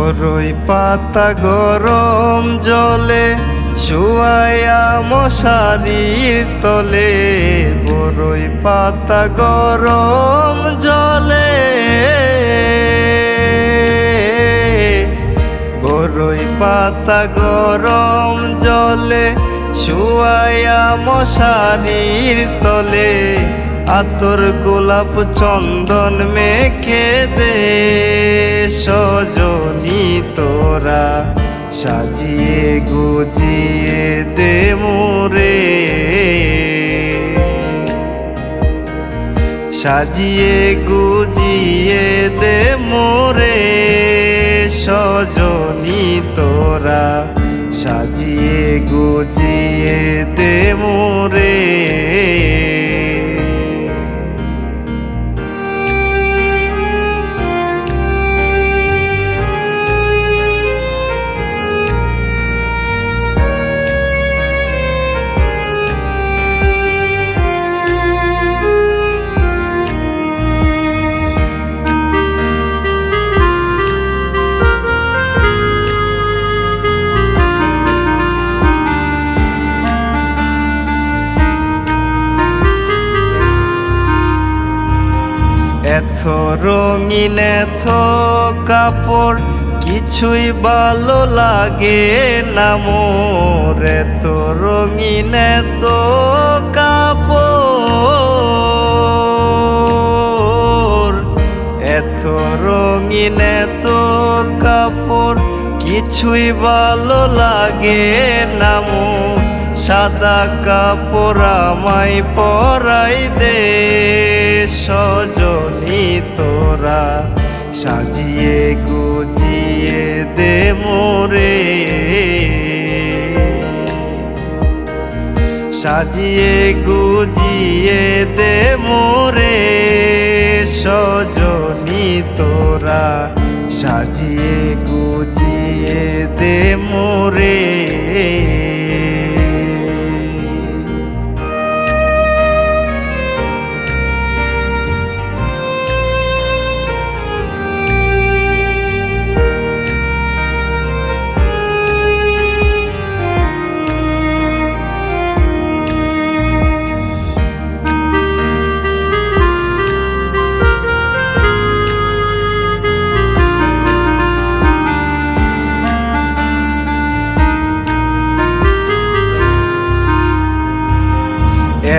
বরই পাতা গরম জলে শুয়াইয়া মশারির তলে, বরই পাতা গরম জলে, বরই পাতা গরম জলে শুয়াইয়া মশারির তলে, আতর গোলাপ চন্দন মেখে দে সজনী তোরা, সাজিয়ে গুজিয়ে দে মোরে, সাজিয়ে গুজিয়ে দে মোরে সজনী তোরা, সাজিয়ে গুজিয়ে দে মোরে। এত রঙিন এত কাপড় কিছুই ভালো লাগে না মোর, এত রঙিন এত কাপড়, এত রঙিন এত কাপড় কিছুই ভালো লাগে না মোর, সাদা কাপড় আমায় পরাই দে সজনী তোরা, সাজিয়ে গুজিয়ে দে মোরে, সাজিয়ে গুজিয়ে দে মোরে সজনী তোরা, সাজিয়ে গুজিয়ে দে মোরে।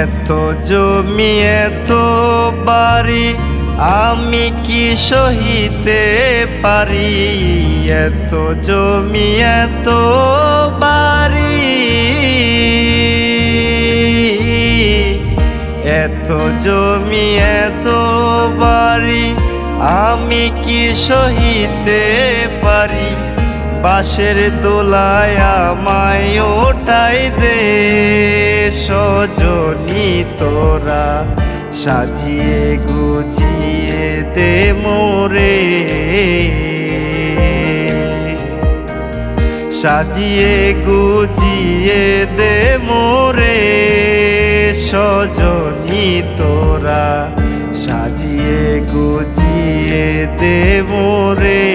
এত জমি এত বাড়ি আমি কি সহিতে পারি, এত জমি এত বাড়ি, এত জমি এত বাড়ি আমি কি সহিতে পারি, বাঁশের দোলায় আমায় ওঠাই দে সজনী তোরা, সাজিয়ে গুজিয়ে দে মোরে, সাজিয়ে গুজিয়ে দে মোরে সজনী তোরা, সাজিয়ে গুজিয়ে দে মোরে।